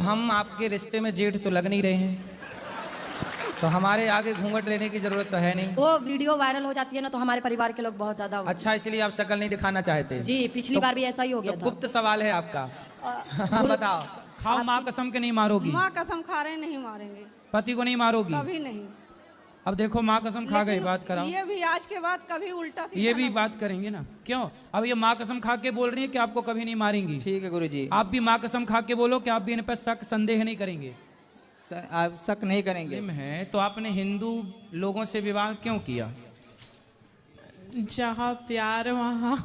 हम आपके रिश्ते में जेठ तो लग नहीं रहे हैं, तो हमारे आगे घूंघट लेने की जरूरत तो है नहीं। वो वीडियो वायरल हो जाती है ना, तो हमारे परिवार के लोग बहुत ज्यादा। अच्छा, इसलिए आप शक्ल नहीं दिखाना चाहते? जी, पिछली बार भी ऐसा ही हो गया तो था। गुप्त सवाल है आपका। बताओ, खाओ माँ कसम के नहीं मारोगी? माँ कसम खा रहे नहीं मारेंगे। पति को नहीं मारोगी? कभी नहीं। अब देखो माँ कसम खा गई, बात कराओ। ये भी आज के बाद कभी उल्टा सीधा ये भी ना बात करेंगे ना? क्यों? अब ये माँ कसम खा के बोल रही है कि आपको कभी नहीं मारेंगी। ठीक है गुरुजी। आप भी माँ कसम खा के बोलो कि आप भी इन पर शक संदेह नहीं करेंगे। आप शक नहीं करेंगे। मुस्लिम है तो आपने हिंदू लोगों से विवाह क्यों किया? जहाँ प्यार वहाँ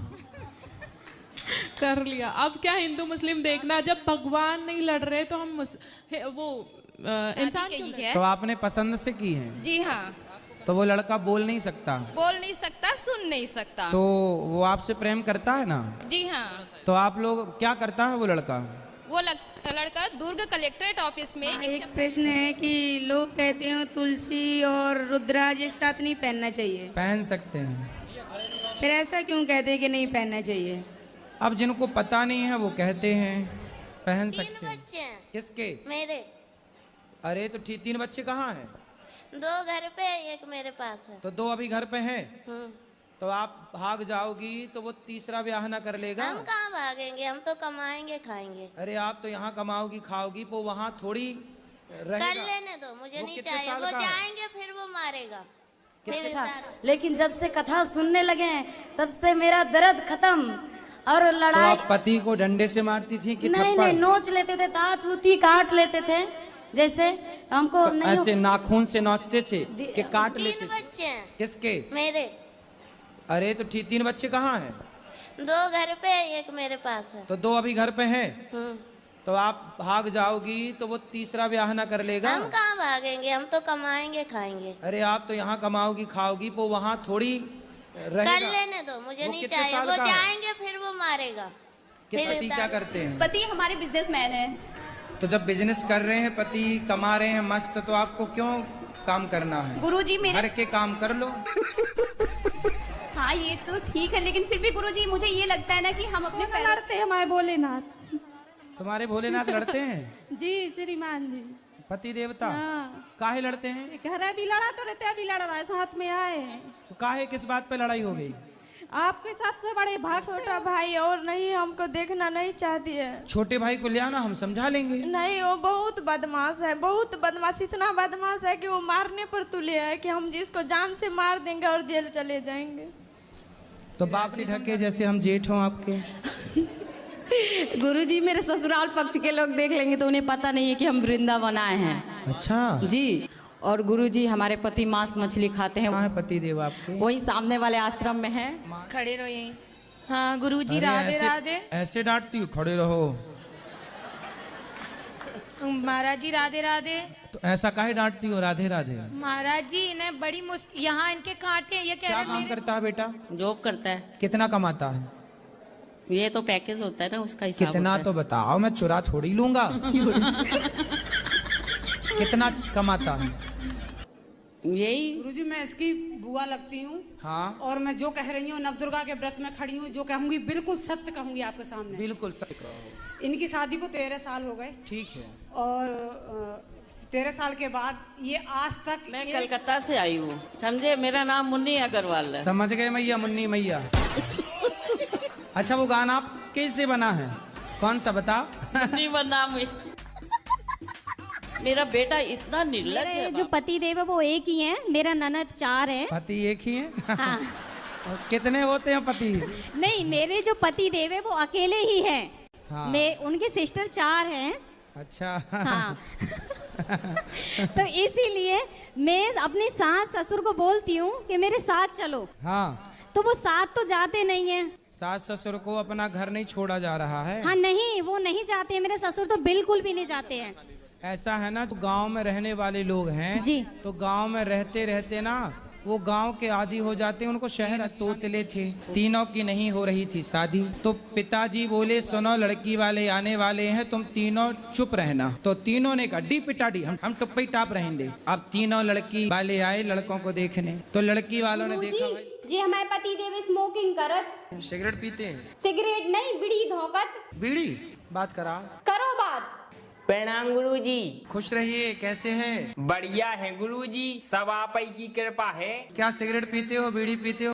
कर लिया। अब क्या हिंदू मुस्लिम देखना, जब भगवान नहीं लड़ रहे तो हम इंसान क्यों है। तो आपने पसंद से की है? जी हाँ। तो वो लड़का बोल नहीं सकता? बोल नहीं सकता, सुन नहीं सकता। तो वो आपसे प्रेम करता है ना? जी हाँ। तो आप लोग क्या करता है वो लड़का? वो लड़का दुर्ग कलेक्ट्रेट ऑफिस में एक प्रश्न है कि लोग कहते हैं तुलसी और रुद्राज एक साथ नहीं पहनना चाहिए। पहन सकते हैं। फिर ऐसा क्यों कहते हैं कि नहीं पहनना चाहिए? अब जिनको पता नहीं है वो कहते हैं पहन सकते हैं। बच्चे हैं किसके? मेरे। अरे तो ठीक, 3 बच्चे कहाँ हैं? 2 घर पे, एक मेरे पास है। तो 2 अभी घर पे हैं। तो आप भाग जाओगी तो वो तीसरा ब्याह ना कर लेगा? हम कहाँ भागेंगे, हम तो कमाएंगे खाएंगे। अरे आप तो यहाँ कमाओगी खाओगी, वो वहाँ थोड़ी रहेगा। कर लेने दो, मुझे नहीं चाहिए। वो जाएंगे फिर वो मारेगा। लेकिन जब से कथा सुनने लगे हैं तब से मेरा दर्द खत्म। और तो लड़ाई आप पति को डंडे से मारती थी कि नहीं थप्पड़? नहीं, नोच लेते थे, दांत उती काट लेते थे। जैसे हमको तो नहीं ऐसे नाखून से नोचते थे कि काट 3 लेते थे? बच्चे हैं किसके? मेरे। अरे तो ठीक, 3 बच्चे कहाँ हैं? 2 घर पे, एक मेरे पास है। तो 2 अभी घर पे हैं। तो आप भाग जाओगी तो वो तीसरा ब्याह ना कर लेगा? हम कहाँ भागेंगे, हम तो कमाएंगे खाएंगे। अरे आप तो यहाँ कमाओगी खाओगी, वो वहाँ थोड़ी रहेगा। कर लेने दो, मुझे नहीं चाहिए। वो जाएंगे फिर वो मारेगा। कि पति क्या करते हैं? पति हमारे बिजनेसमैन है। तो जब बिजनेस कर रहे हैं, पति कमा रहे हैं मस्त, तो आपको क्यों काम करना है? गुरुजी मेरे घर के काम कर लो। हाँ ये तो ठीक है, लेकिन फिर भी गुरुजी मुझे ये लगता है ना कि हम अपने लड़ते हैं हमारे भोलेनाथ। तुम्हारे भोलेनाथ लड़ते हैं? जी श्रीमान जी। पति देवता? हाँ। काहे लड़ते हैं? घर अभी लड़ा तो रहते, अभी लड़ रहा है, साथ में आए हैं। तो काहे, किस बात पे लड़ाई हो गई? आपके साथ से बड़े भाई, छोटा भाई और नहीं, हमको देखना नहीं चाहती है। छोटे भाई को ले आना, हम समझा लेंगे। नहीं, वो बहुत बदमाश है, बहुत बदमाश। इतना बदमाश है कि वो मारने पर तुले है कि हम जिसको जान से मार देंगे और जेल चले जाएंगे। तो बाप से ढके जैसे हम जेठ हों आपके। गुरुजी मेरे ससुराल पक्ष के लोग देख लेंगे तो उन्हें पता नहीं है कि हम वृंदावन आए हैं। अच्छा जी। और गुरुजी हमारे पति मांस मछली खाते हैं। कहाँ है पति देव आपके? वही सामने वाले आश्रम में है। खड़े रहो यहीं। हाँ गुरुजी, अरे राधे ऐसे- राधे। ऐसे डांटती हूँ? खड़े रहो। महाराज जी राधे राधे। तो ऐसा काहे डांटती हो? राधे राधे। महाराज जी इन्हें बड़ी मुश्किल, यहाँ इनके कांटे हैं। ये कह क्या रहे काम करता है बेटा? जॉब करता है। कितना कमाता है? ये तो पैकेज होता है ना, उसका हिसाब कितना होता तो बताओ, मैं चुरा थोड़ी लूंगा। कितना कमाता है? है। यही गुरुजी मैं इसकी बुआ लगती हूँ। हाँ। और मैं जो कह रही हूँ नवदुर्गा के व्रत में खड़ी हूँ, जो कहूंगी बिल्कुल सत्य कहूंगी आपके सामने। बिल्कुल सही कहो। इनकी शादी को 13 साल हो गए। ठीक है। और 13 साल के बाद ये आज तक मैं कलकत्ता से आई हूँ, समझे। मेरा नाम मुन्नी अग्रवाल है। समझ गए मैया, मुन्नी मैया। अच्छा वो गाना आप कैसे बना है? कौन सा बता? मुन्नी बना मेरा बेटा इतना निर्लज है। मेरे जो पति देव है वो एक ही है, मेरा ननद 4 है। पति एक ही है? हाँ। और कितने होते हैं पति? नहीं, मेरे जो पति देव है वो अकेले ही हैं। हाँ। मैं उनके सिस्टर 4 हैं। अच्छा। हाँ। तो इसीलिए मैं अपने सास ससुर को बोलती हूँ कि मेरे साथ चलो। हाँ। तो वो साथ तो जाते नहीं है। सास ससुर को अपना घर नहीं छोड़ा जा रहा है? हाँ नहीं, वो नहीं जाते हैं। मेरे ससुर तो बिल्कुल भी नहीं जाते हैं। ऐसा है ना, जो गांव में रहने वाले लोग हैं जी, तो गांव में रहते रहते ना वो गांव के आदी हो जाते हैं, उनको शहर तोतले थे। तीनों की नहीं हो रही थी शादी, तो पिताजी बोले सुनो लड़की वाले आने वाले हैं, तुम तीनों चुप रहना। तो तीनों ने कहा डी पिटाडी, हम टुप्पी टाप रहेंगे। अब तीनों लड़की वाले आए लड़कों को देखने, तो लड़की वालों ने देखा भाई जी हमारे पति देव स्मोकिंग करत, सिगरेट पीते हैं। सिगरेट नहीं बीड़ी धोकत। बीड़ी बात करा करो बात। प्रणाम गुरुजी। खुश रहिए, कैसे हैं? बढ़िया है गुरुजी, सब आप ही की कृपा है। क्या सिगरेट पीते हो, बीड़ी पीते हो?